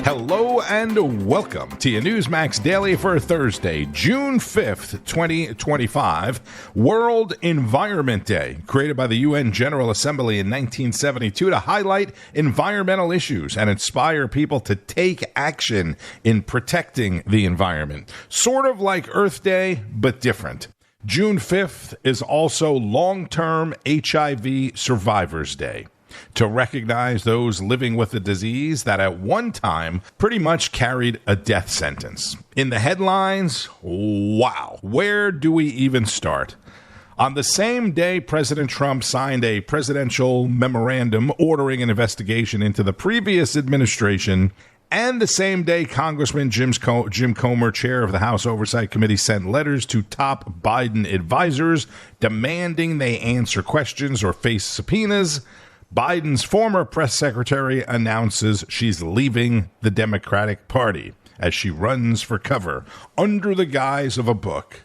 Hello and welcome to your Newsmax Daily for Thursday, June 5th, 2025, World Environment Day, created by the UN General Assembly in 1972 to highlight environmental issues and inspire people to take action in protecting the environment. Sort of like Earth Day, but different. June 5th is also Long-Term HIV Survivors Day, to recognize those living with a disease that at one time pretty much carried a death sentence. In the headlines, wow, where do we even start? On the same day President Trump signed a presidential memorandum ordering an investigation into the previous administration, and the same day Congressman Jim Comer, chair of the House Oversight Committee, sent letters to top Biden advisors demanding they answer questions or face subpoenas, Biden's former press secretary announces she's leaving the Democratic Party as she runs for cover under the guise of a book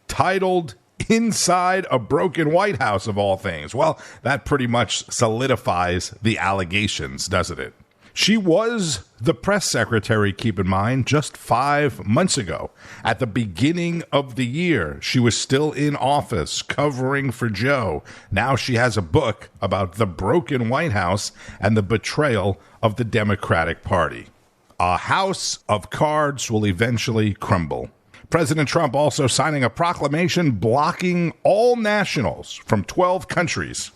titled Inside a Broken White House, of all things. Well, that pretty much solidifies the allegations, doesn't it? She was the press secretary, keep in mind, just 5 months ago. At the beginning of the year, she was still in office covering for Joe. Now she has a book about the broken White House and the betrayal of the Democratic Party. A house of cards will eventually crumble. President Trump also signing a proclamation blocking all nationals from 12 countries.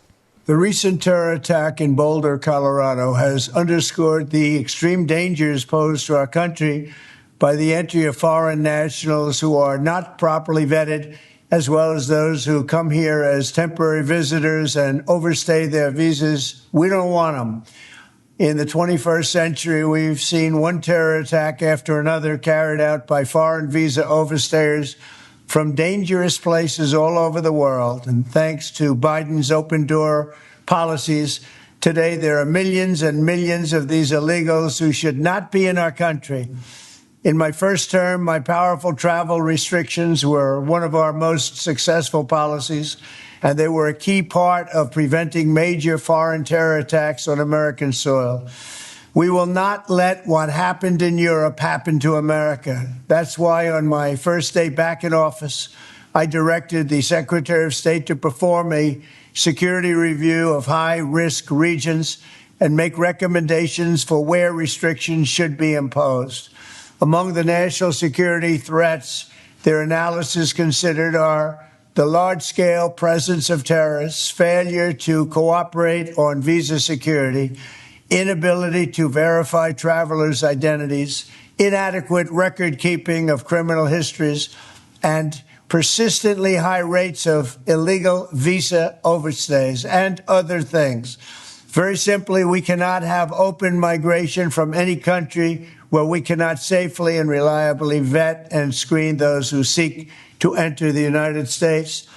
The recent terror attack in Boulder, Colorado, has underscored the extreme dangers posed to our country by the entry of foreign nationals who are not properly vetted, as well as those who come here as temporary visitors and overstay their visas. We don't want them. In the 21st century, we've seen one terror attack after another carried out by foreign visa overstayers from dangerous places all over the world. And thanks to Biden's open door policies, today there are millions and millions of these illegals who should not be in our country. In my first term, my powerful travel restrictions were one of our most successful policies, and they were a key part of preventing major foreign terror attacks on American soil. We will not let what happened in Europe happen to America. That's why on my first day back in office, I directed the Secretary of State to perform a security review of high-risk regions and make recommendations for where restrictions should be imposed. Among the national security threats their analysis considered are the large-scale presence of terrorists, failure to cooperate on visa security, inability to verify travelers' identities, inadequate record-keeping of criminal histories, and persistently high rates of illegal visa overstays, and other things. Very simply, we cannot have open migration from any country where we cannot safely and reliably vet and screen those who seek to enter the United States.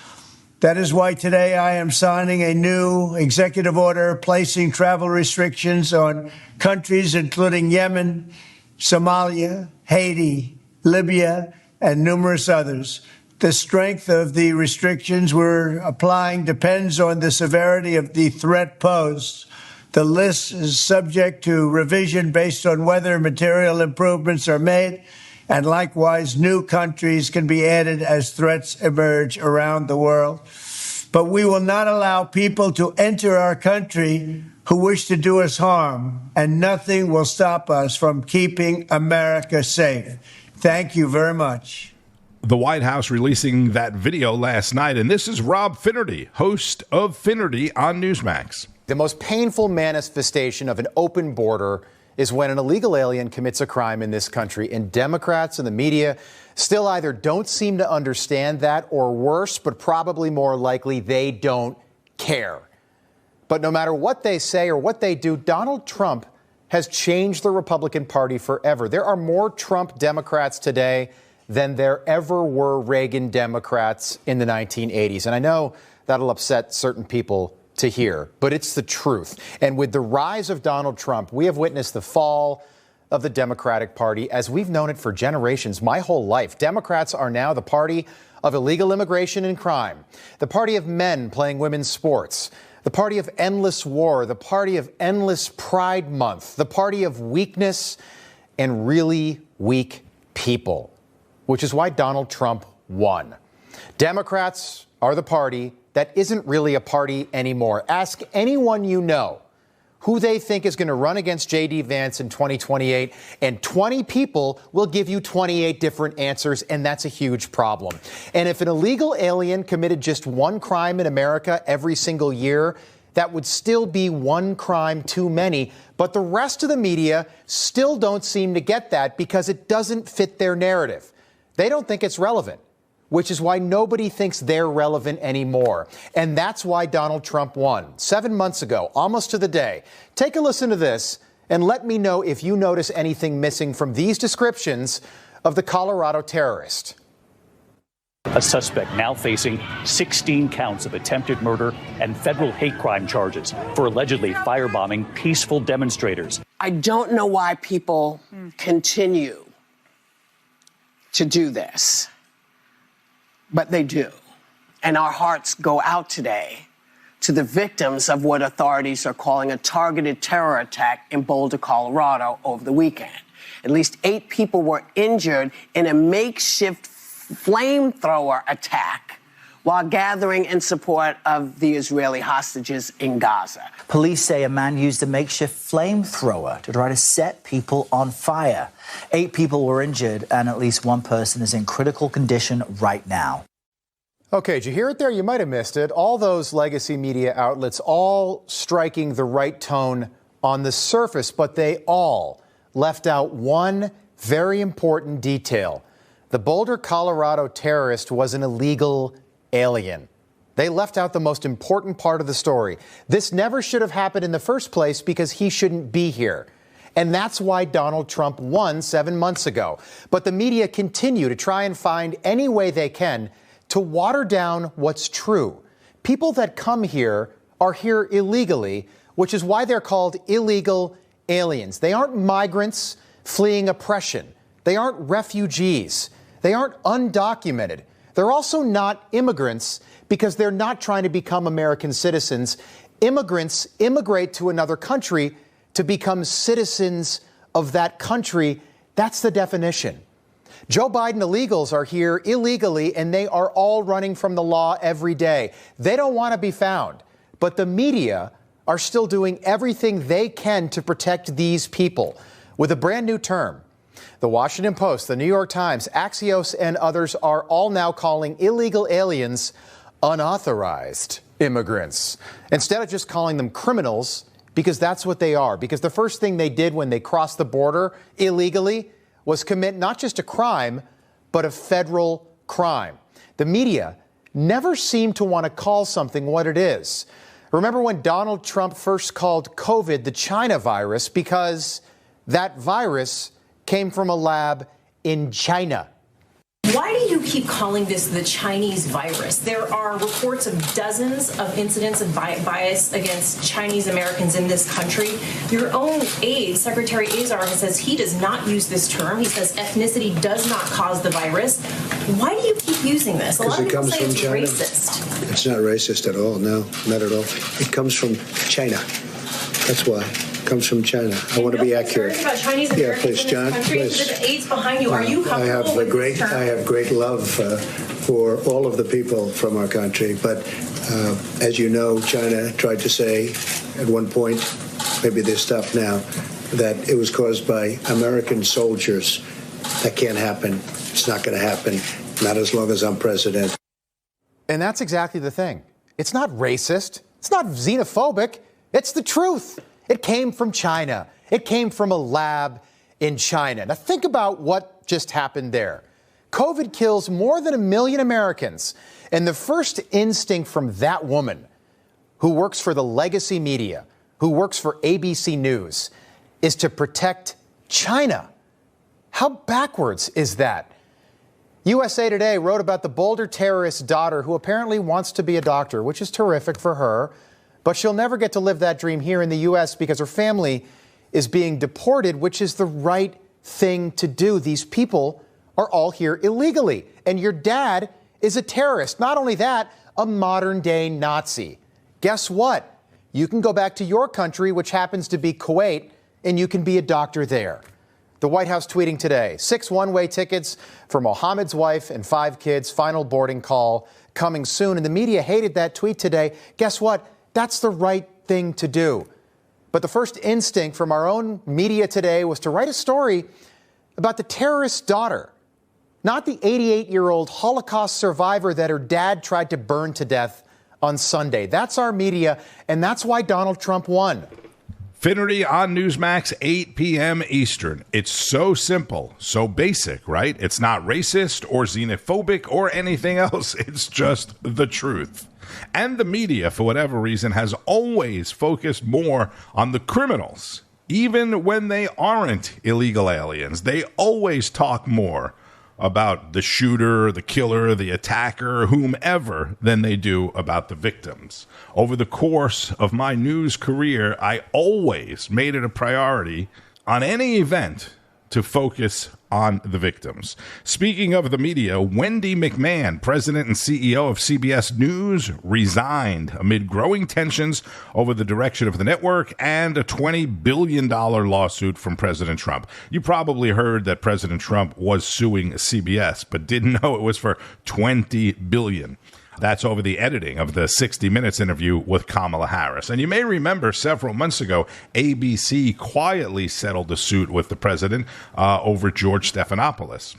That is why today I am signing a new executive order placing travel restrictions on countries including Yemen, Somalia, Haiti, Libya, and numerous others. The strength of the restrictions we're applying depends on the severity of the threat posed. The list is subject to revision based on whether material improvements are made, and likewise, new countries can be added as threats emerge around the world. But we will not allow people to enter our country who wish to do us harm, and nothing will stop us from keeping America safe. Thank you very much. The White House releasing that video last night, and this is Rob Finnerty, host of Finnerty on Newsmax. The most painful manifestation of an open border is when an illegal alien commits a crime in this country, and Democrats and the media still either don't seem to understand that, or worse, but probably more likely, they don't care. But no matter what they say or what they do, Donald Trump has changed the Republican Party forever. There are more Trump Democrats today than there ever were Reagan Democrats in the 1980s. And I know that'll upset certain people to hear, but it's the truth. And with the rise of Donald Trump, we have witnessed the fall of the Democratic Party as we've known it for generations, my whole life. Democrats are now the party of illegal immigration and crime, the party of men playing women's sports, the party of endless war, the party of endless Pride Month, the party of weakness and really weak people, which is why Donald Trump won. Democrats are the party that isn't really a party anymore. Ask anyone you know who they think is going to run against J.D. Vance in 2028, and 20 people will give you 28 different answers, and that's a huge problem. And if an illegal alien committed just one crime in America every single year, that would still be one crime too many. But the rest of the media still don't seem to get that because it doesn't fit their narrative. They don't think it's relevant, which is why nobody thinks they're relevant anymore. And that's why Donald Trump won 7 months ago, almost to the day. Take a listen to this and let me know if you notice anything missing from these descriptions of the Colorado terrorist. A suspect now facing 16 counts of attempted murder and federal hate crime charges for allegedly firebombing peaceful demonstrators. I don't know why people continue to do this, but they do. And our hearts go out today to the victims of what authorities are calling a targeted terror attack in Boulder, Colorado over the weekend. At least 8 people were injured in a makeshift flamethrower attack while gathering in support of the Israeli hostages in Gaza. Police say a man used a makeshift flamethrower to try to set people on fire. 8 people were injured and at least 1 person is in critical condition right now. Okay, did you hear it there? You might have missed it. All those legacy media outlets all striking the right tone on the surface, but they all left out one very important detail. The Boulder, Colorado terrorist was an illegal alien. They left out the most important part of the story. This never should have happened in the first place because he shouldn't be here. And that's why Donald Trump won 7 months ago. But the media continue to try and find any way they can to water down what's true. People that come here are here illegally, which is why they're called illegal aliens. They aren't migrants fleeing oppression. They aren't refugees. They aren't undocumented. They're also not immigrants because they're not trying to become American citizens. Immigrants immigrate to another country to become citizens of that country. That's the definition. Joe Biden illegals are here illegally, and they are all running from the law every day. They don't want to be found, but the media are still doing everything they can to protect these people with a brand new term. The Washington Post, the New York Times, Axios, and others are all now calling illegal aliens unauthorized immigrants, instead of just calling them criminals, because that's what they are. Because the first thing they did when they crossed the border illegally was commit not just a crime, but a federal crime. The media never seem to want to call something what it is. Remember when Donald Trump first called COVID the China virus because that virus came from a lab in China. Why do you keep calling this the Chinese virus? There are reports of dozens of incidents of bias against Chinese Americans in this country. Your own aide, Secretary Azar, says he does not use this term. He says ethnicity does not cause the virus. Why do you keep using this? A lot of people say it's racist. It's not racist at all. No, not at all. It comes from China. That's why. Comes from China. I want to be accurate. About Chinese Americans please, in John. This country. Please. The aides behind you. Are you comfortable with this term? I have great love for all of the people from our country. But as you know, China tried to say at one point, maybe they stopped now, that it was caused by American soldiers. That can't happen. It's not going to happen. Not as long as I'm president. And that's exactly the thing. It's not racist. It's not xenophobic. It's the truth. It came from China. It came from a lab in China. Now think about what just happened there. COVID kills more than 1 million Americans. And the first instinct from that woman who works for the legacy media, who works for ABC News, is to protect China. How backwards is that? USA Today wrote about the Boulder terrorist's daughter who apparently wants to be a doctor, which is terrific for her. But she'll never get to live that dream here in the U.S. because her family is being deported, which is the right thing to do. These people are all here illegally. And your dad is a terrorist. Not only that, a modern-day Nazi. Guess what? you can go back to your country, which happens to be Kuwait, and you can be a doctor there. The White House tweeting today, 6 one-way tickets for Mohammed's wife and 5 kids, final boarding call coming soon. And the media hated that tweet today. Guess what? That's the right thing to do. But the first instinct from our own media today was to write a story about the terrorist's daughter, not the 88-year-old Holocaust survivor that her dad tried to burn to death on Sunday. That's our media, and that's why Donald Trump won. Finnerty on Newsmax, 8 p.m. Eastern. It's so simple, so basic, right? It's not racist or xenophobic or anything else. It's just the truth. And the media, for whatever reason, has always focused more on the criminals. Even when they aren't illegal aliens, they always talk more about the shooter, the killer, the attacker, whomever, than they do about the victims. Over the course of my news career, I always made it a priority on any event to focus on the victims. Speaking of the media, Wendy McMahon, president and CEO of CBS News, resigned amid growing tensions over the direction of the network and a $20 billion lawsuit from President Trump. You probably heard that President Trump was suing CBS, but didn't know it was for $20 billion. That's over the editing of the 60 Minutes interview with Kamala Harris. And you may remember several months ago, ABC quietly settled a suit with the president over George Stephanopoulos.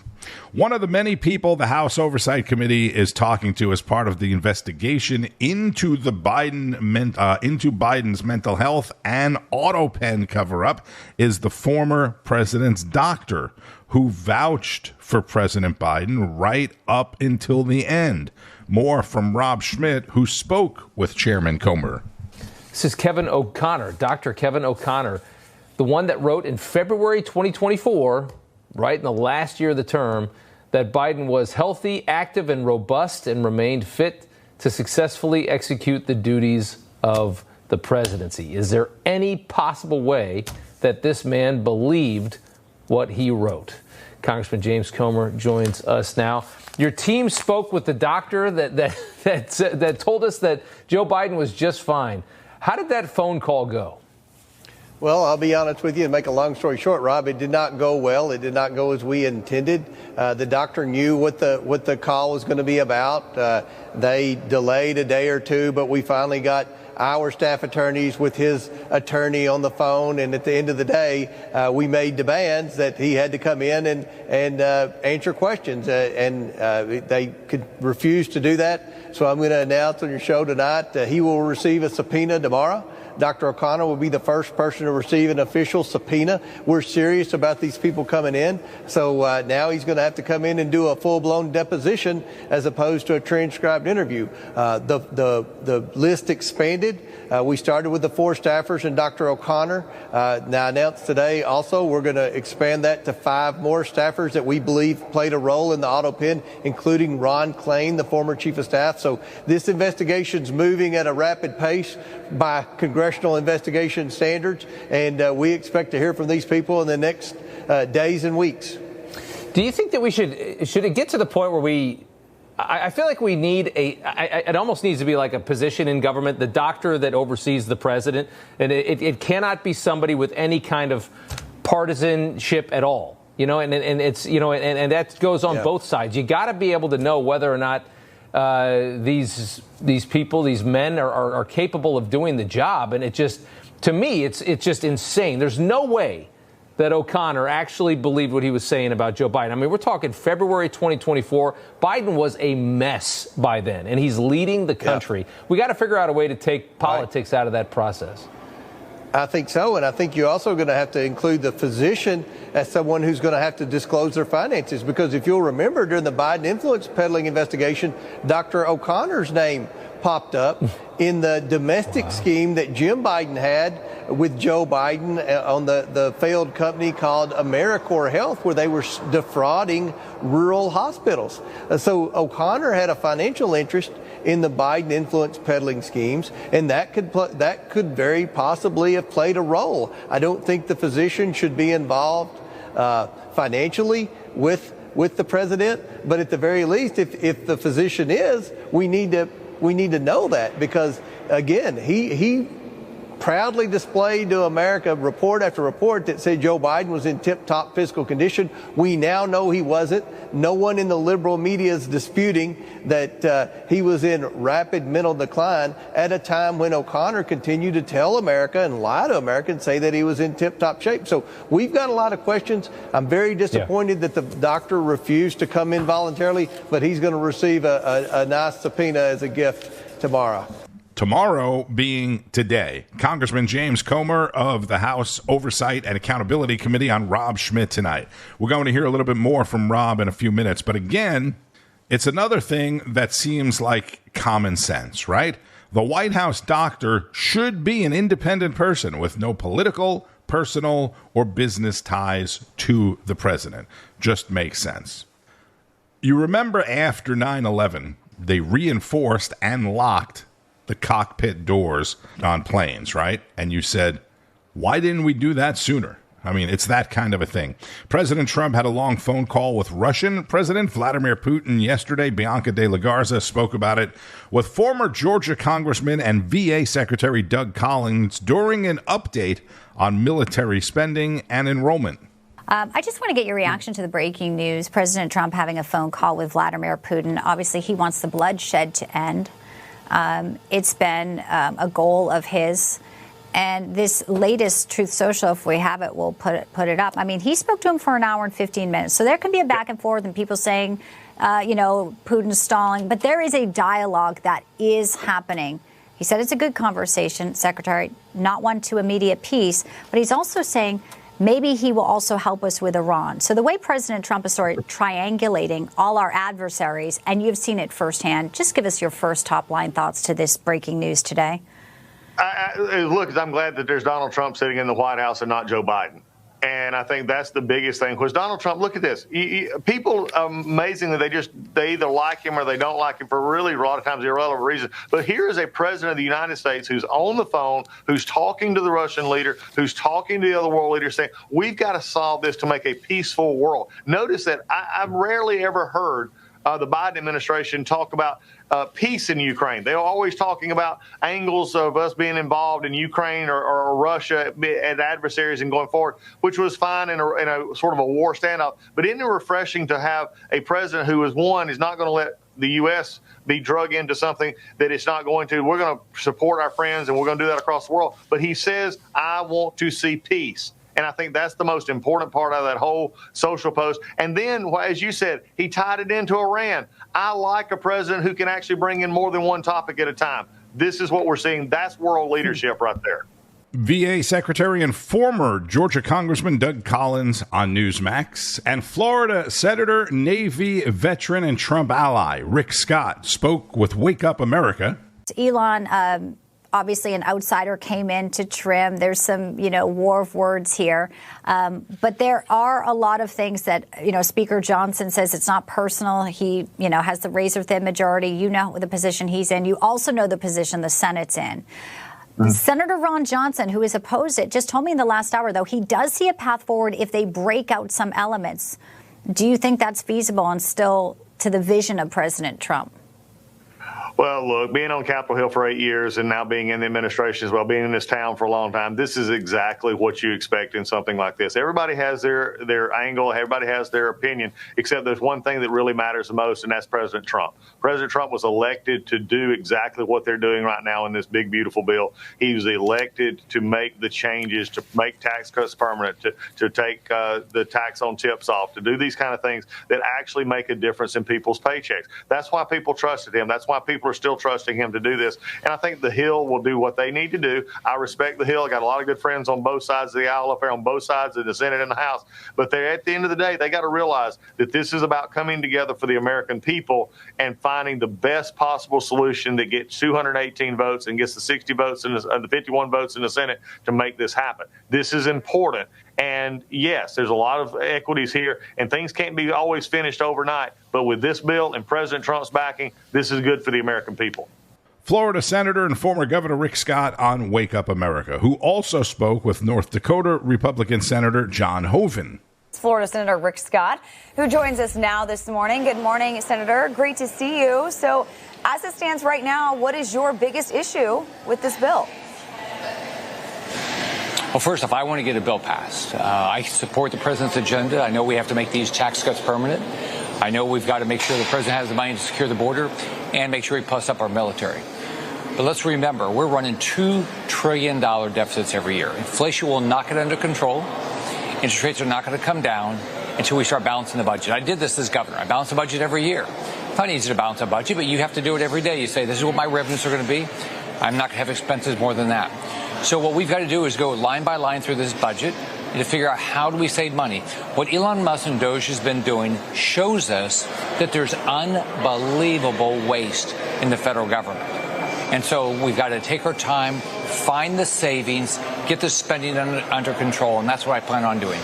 One of the many people the House Oversight Committee is talking to as part of the investigation into the Biden's mental health and auto pen cover-up is the former president's doctor who vouched for President Biden right up until the end. More from Rob Schmitt, who spoke with Chairman Comer. This is Kevin O'Connor, Dr. Kevin O'Connor, the one that wrote in February 2024, right in the last year of the term, that Biden was healthy, active, and robust and remained fit to successfully execute the duties of the presidency. Is there any possible way that this man believed what he wrote? Congressman James Comer joins us now. Your team spoke with the doctor that told us that Joe Biden was just fine. How did that phone call go? Well, I'll be honest with you and make a long story short, Rob. It did not go well. It did not go as we intended. The doctor knew what the call was going to be about. They delayed a day or two, but we finally got our staff attorneys with his attorney on the phone. And at the end of the day, we made demands that he had to come in and answer questions. And they could refuse to do that. So I'm going to announce on your show tonight he will receive a subpoena tomorrow. Dr. O'Connor will be the first person to receive an official subpoena. We're serious about these people coming in. So now he's going to have to come in and do a full-blown deposition as opposed to a transcribed interview. The list expanded. We started with the 4 staffers and Dr. O'Connor. Now announced today also we're going to expand that to 5 more staffers that we believe played a role in the auto pen, including Ron Klain, the former chief of staff. So this investigation's moving at a rapid pace by congressional investigation standards, and we expect to hear from these people in the next days and weeks. Do you think that we should it get to the point where I feel like we need it almost needs to be like a position in government, the doctor that oversees the president, and it cannot be somebody with any kind of partisanship at all, and it's, and that goes on both sides. You got to be able to know whether or not these people, these men are capable of doing the job. And to me, it's just insane. There's no way that O'Connor actually believed what he was saying about Joe Biden. I mean, we're talking February 2024. Biden was a mess by then, and he's leading the country. We got to figure out a way to take politics out of that process. I think so, and I think you're also going to have to include the physician as someone who's going to have to disclose their finances, because if you'll remember, during the Biden influence peddling investigation, Dr. O'Connor's name popped up in the domestic scheme that Jim Biden had with Joe Biden on the failed company called AmeriCorps Health, where they were defrauding rural hospitals. So O'Connor had a financial interest in the Biden influence peddling schemes, and that could very possibly have played a role. I don't think the physician should be involved financially with the president, but at the very least, if the physician is, we need to know that, because again, he proudly displayed to America report after report that said Joe Biden was in tip-top fiscal condition. We now know he wasn't. No one in the liberal media is disputing that he was in rapid mental decline at a time when O'Connor continued to tell America and lie to America and say that he was in tip-top shape. So we've got a lot of questions. I'm very disappointed that the doctor refused to come in voluntarily, but he's going to receive a nice subpoena as a gift tomorrow. Tomorrow being today, Congressman James Comer of the House Oversight and Accountability Committee on Rob Schmitt Tonight. We're going to hear a little bit more from Rob in a few minutes. But again, it's another thing that seems like common sense, right? The White House doctor should be an independent person with no political, personal, or business ties to the president. Just makes sense. You remember after 9/11, they reinforced and locked the cockpit doors on planes, right? And you said, why didn't we do that sooner? I mean, it's that kind of a thing. President Trump had a long phone call with Russian President Vladimir Putin yesterday. Bianca de la Garza spoke about it with former Georgia Congressman and VA Secretary Doug Collins during an update on military spending and enrollment. I just want to get your reaction to the breaking news. President Trump having a phone call with Vladimir Putin. Obviously, he wants the bloodshed to end. It's been a goal of his. And this latest Truth Social, if we have it, we'll put it up. I mean, he spoke to him for an hour and 15 minutes. So there can be a back and forth and people saying, Putin's stalling. But there is a dialogue that is happening. He said it's a good conversation, Secretary, not one to immediate peace. But he's also saying maybe he will also help us with Iran. So the way President Trump is sort of triangulating all our adversaries, and you've seen it firsthand, just give us your first top-line thoughts to this breaking news today. Look, I'm glad that there's Donald Trump sitting in the White House and not Joe Biden. And I think that's the biggest thing. Because Donald Trump, look at this. People, amazingly, they either like him or they don't like him for really a lot of times irrelevant reasons. But here is a president of the United States who's on the phone, who's talking to the Russian leader, who's talking to the other world leaders, saying, we've got to solve this to make a peaceful world. Notice that I've rarely ever heard the Biden administration talk about peace in Ukraine. They're always talking about angles of us being involved in Ukraine or Russia as adversaries and going forward, which was fine in a sort of a war standoff. But isn't it refreshing to have a president who is not going to let the U.S. be drug into something that it's not going to. We're going to support our friends and we're going to do that across the world. But he says, I want to see peace. And I think that's the most important part of that whole social post. And then, as you said, he tied it into Iran. I like a president who can actually bring in more than one topic at a time. This is what we're seeing. That's world leadership right there. VA Secretary and former Georgia Congressman Doug Collins on Newsmax, and Florida Senator, Navy veteran, and Trump ally Rick Scott spoke with Wake Up America. Elon, obviously an outsider, came in to trim. There's some, war of words here. But there are a lot of things that, Speaker Johnson says it's not personal. He, has the razor-thin majority. You know the position he's in. You also know the position the Senate's in. Senator Ron Johnson, who has opposed it, just told me in the last hour, though, he does see a path forward if they break out some elements. Do you think that's feasible and still to the vision of President Trump? Well, look, being on Capitol Hill for 8 years and now being in the administration as well, being in this town for a long time, this is exactly what you expect in something like this. Everybody has their angle. Everybody has their opinion, except there's one thing that really matters the most, and that's President Trump. President Trump was elected to do exactly what they're doing right now in this big, beautiful bill. He was elected to make the changes, to make tax cuts permanent, to take the tax on tips off, to do these kind of things that actually make a difference in people's paychecks. That's why people trusted him. That's why people are still trusting him to do this. And I think the Hill will do what they need to do. I respect the Hill. I got a lot of good friends on both sides of the aisle up there, on both sides of the Senate and the House. But at the end of the day, they got to realize that this is about coming together for the American people and finding the best possible solution that gets 218 votes and gets the 60 votes and the 51 votes in the Senate to make this happen. This is important. And yes, there's a lot of equities here, and things can't be always finished overnight. But with this bill and President Trump's backing, this is good for the American people. Florida Senator and former Governor Rick Scott on Wake Up America, who also spoke with North Dakota Republican Senator John Hoeven. Florida Senator Rick Scott, who joins us now this morning. Good morning, Senator. Great to see you. So as it stands right now, what is your biggest issue with this bill? Well, first off, I want to get a bill passed. I support the president's agenda. I know we have to make these tax cuts permanent. I know we've got to make sure the president has the money to secure the border and make sure he plus up our military. But let's remember, we're running $2 trillion deficits every year. Inflation will not get under control. Interest rates are not going to come down until we start balancing the budget. I did this as governor. I balance the budget every year. It's not easy to balance a budget, but you have to do it every day. You say, this is what my revenues are going to be. I'm not going to have expenses more than that. So what we've got to do is go line by line through this budget and to figure out how do we save money. What Elon Musk and Doge has been doing shows us that there's unbelievable waste in the federal government. And so we've got to take our time, find the savings, get the spending under control, and that's what I plan on doing.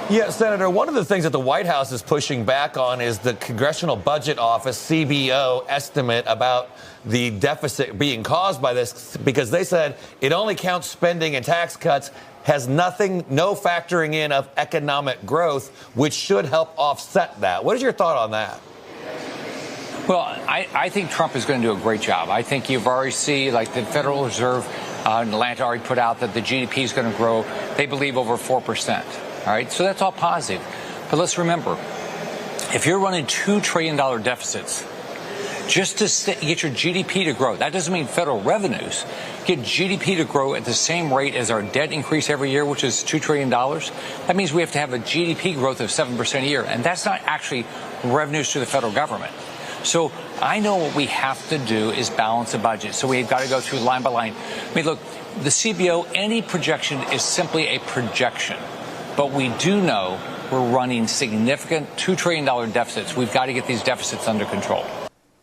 Yeah, Senator, one of the things that the White House is pushing back on is the Congressional Budget Office, CBO, estimate about the deficit being caused by this, because they said it only counts spending and tax cuts, has no factoring in of economic growth, which should help offset that. What is your thought on that? Well, I think Trump is going to do a great job. I think you've already seen, like the Federal Reserve in Atlanta already put out that the GDP is going to grow, they believe, over 4%. All right, so that's all positive. But let's remember, if you're running $2 trillion deficits, just to get your GDP to grow, that doesn't mean federal revenues, get GDP to grow at the same rate as our debt increase every year, which is $2 trillion, that means we have to have a GDP growth of 7% a year. And that's not actually revenues to the federal government. So I know what we have to do is balance the budget. So we've got to go through line by line. I mean, look, the CBO, any projection is simply a projection. But we do know we're running significant $2 trillion deficits. We've got to get these deficits under control.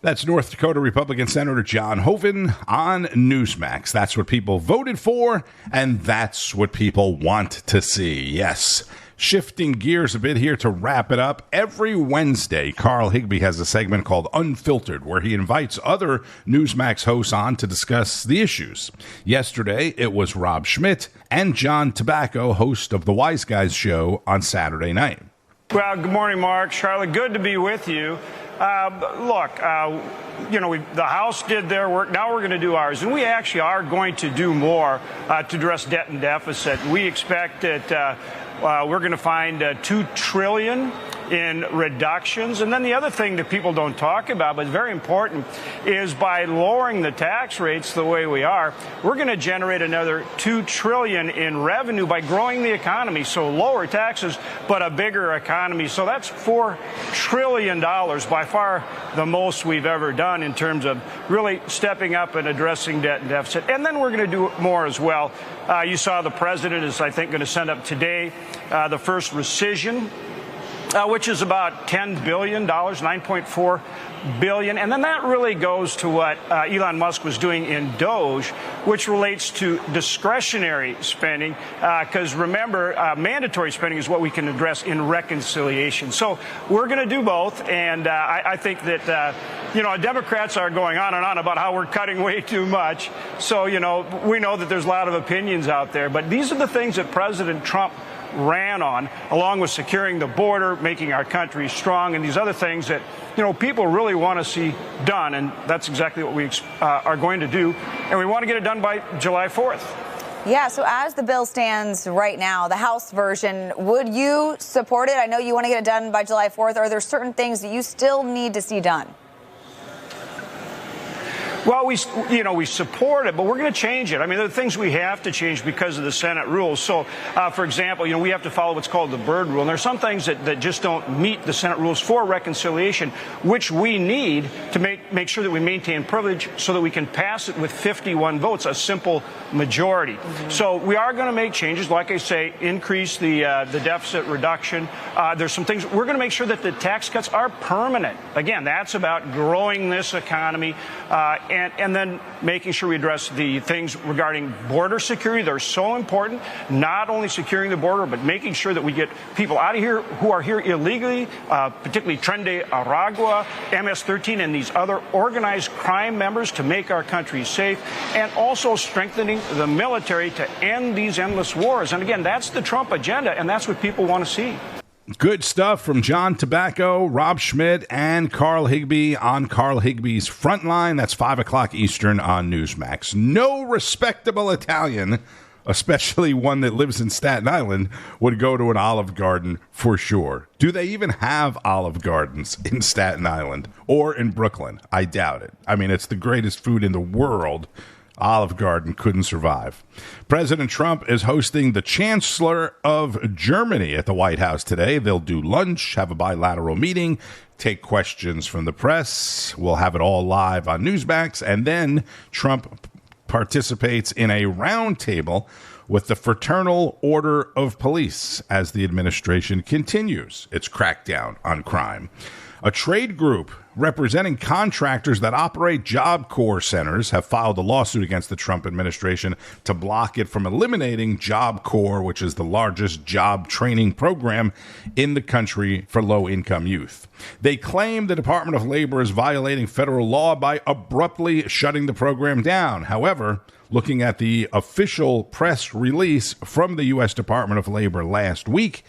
That's North Dakota Republican Senator John Hoeven on Newsmax. That's what people voted for, and that's what people want to see. Yes. Shifting gears a bit here to wrap it up. Every Wednesday, Carl Higbie has a segment called Unfiltered, where he invites other Newsmax hosts on to discuss the issues. Yesterday, it was Rob Schmitt and John Tobacco, host of the Wise Guys show on Saturday night. Well, good morning, Mark. Charlotte, good to be with you. Look, the House did their work. Now we're going to do ours. And we actually are going to do more to address debt and deficit. We expect that we're going to find $2 trillion in reductions. And then the other thing that people don't talk about, but is very important, is by lowering the tax rates the way we are, we're going to generate another $2 trillion in revenue by growing the economy. So lower taxes, but a bigger economy. So that's $4 trillion, by far the most we've ever done in terms of really stepping up and addressing debt and deficit. And then we're going to do more as well. You saw the president is, I think, going to send up today the first rescission, which is about $10 billion, $9.4 billion. And then that really goes to what Elon Musk was doing in Doge, which relates to discretionary spending. Because remember, mandatory spending is what we can address in reconciliation. So we're going to do both. And I think that, Democrats are going on and on about how we're cutting way too much. So, we know that there's a lot of opinions out there. But these are the things that President Trump ran on, along with securing the border, making our country strong, and these other things that, people really want to see done. And that's exactly what we are going to do. And we want to get it done by July 4th. Yeah, so as the bill stands right now, the House version, would you support it? I know you want to get it done by July 4th. Are there certain things that you still need to see done? Well, we support it, but we're going to change it. I mean, there are things we have to change because of the Senate rules. So, for example, we have to follow what's called the Byrd Rule. And there are some things that just don't meet the Senate rules for reconciliation, which we need to make sure that we maintain privilege so that we can pass it with 51 votes, a simple majority. Mm-hmm. So we are going to make changes, like I say, increase the deficit reduction. There's some things. We're going to make sure that the tax cuts are permanent. Again, that's about growing this economy. And then making sure we address the things regarding border security. They're so important, not only securing the border, but making sure that we get people out of here who are here illegally, particularly Tren de Aragua, MS-13, and these other organized crime members to make our country safe, and also strengthening the military to end these endless wars. And again, that's the Trump agenda, and that's what people want to see. Good stuff from John Tobacco, Rob Schmitt, and Carl Higbie on Carl Higbee's Frontline. That's 5 o'clock Eastern on Newsmax. No respectable Italian especially one that lives in Staten Island, would go to an Olive Garden for sure. Do they even have Olive Gardens in Staten Island or in Brooklyn? I doubt it. I mean, it's the greatest food in the world. Olive Garden couldn't survive. President Trump is hosting the Chancellor of Germany at the White House today. They'll do lunch, have a bilateral meeting, take questions from the press. We'll have it all live on Newsmax. And then Trump participates in a roundtable with the Fraternal Order of Police as the administration continues its crackdown on crime. A trade group representing contractors that operate Job Corps centers have filed a lawsuit against the Trump administration to block it from eliminating Job Corps, which is the largest job training program in the country for low-income youth. They claim the Department of Labor is violating federal law by abruptly shutting the program down. However, looking at the official press release from the U.S. Department of Labor last week,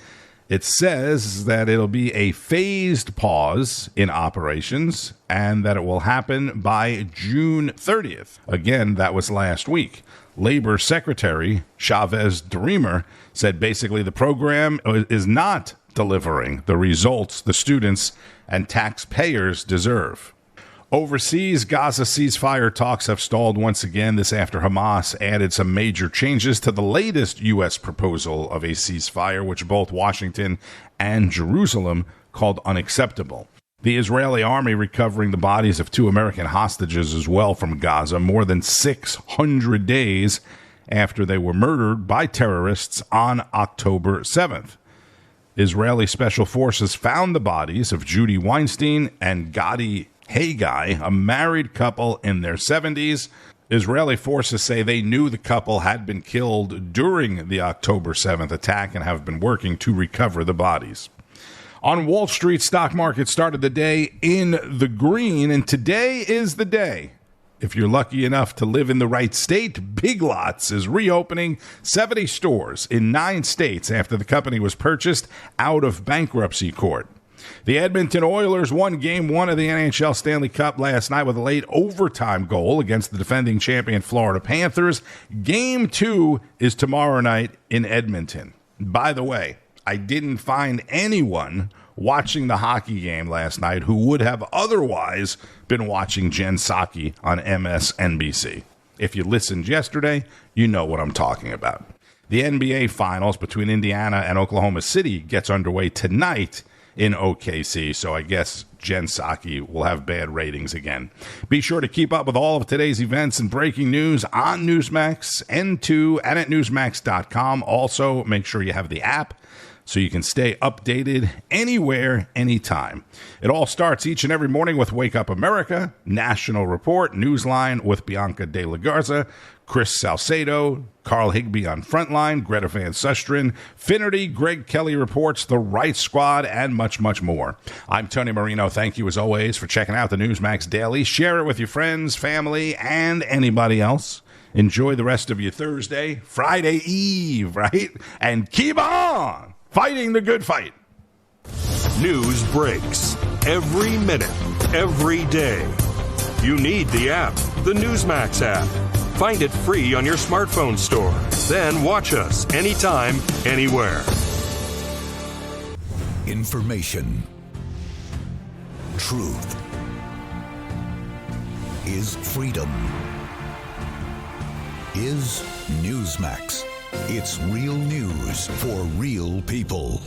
it says that it'll be a phased pause in operations and that it will happen by June 30th. Again, that was last week. Labor Secretary Chavez DeRemer said basically the program is not delivering the results the students and taxpayers deserve. Overseas, Gaza ceasefire talks have stalled once again, this after Hamas added some major changes to the latest U.S. proposal of a ceasefire, which both Washington and Jerusalem called unacceptable. The Israeli army recovering the bodies of 2 American hostages as well from Gaza more than 600 days after they were murdered by terrorists on October 7th. Israeli special forces found the bodies of Judy Weinstein and Gadi Haggai, a married couple in their 70s. Israeli forces say they knew the couple had been killed during the October 7th attack and have been working to recover the bodies. On Wall Street, stock market started the day in the green, and today is the day. If you're lucky enough to live in the right state, Big Lots is reopening 70 stores in 9 states after the company was purchased out of bankruptcy court. The Edmonton Oilers won Game 1 of the NHL Stanley Cup last night with a late overtime goal against the defending champion Florida Panthers. Game 2 is tomorrow night in Edmonton. By the way, I didn't find anyone watching the hockey game last night who would have otherwise been watching Jen Psaki on MSNBC. If you listened yesterday, you know what I'm talking about. The NBA Finals between Indiana and Oklahoma City gets underway tonight in OKC, so I guess Jen Psaki will have bad ratings again. Be sure to keep up with all of today's events and breaking news on Newsmax, N2, and at Newsmax.com. Also, make sure you have the app so you can stay updated anywhere, anytime. It all starts each and every morning with Wake Up America, National Report, Newsline with Bianca De La Garza, Chris Salcedo, Carl Higbee on Frontline, Greta Van Susteren, Finnerty, Greg Kelly Reports, The Right Squad, and much, much more. I'm Tony Marino. Thank you, as always, for checking out the Newsmax Daily. Share it with your friends, family, and anybody else. Enjoy the rest of your Thursday, Friday Eve, right? And keep on fighting the good fight. News breaks every minute, every day. You need the app, the Newsmax app. Find it free on your smartphone store. Then watch us anytime, anywhere. Information. Truth. Is freedom. Is Newsmax. It's real news for real people.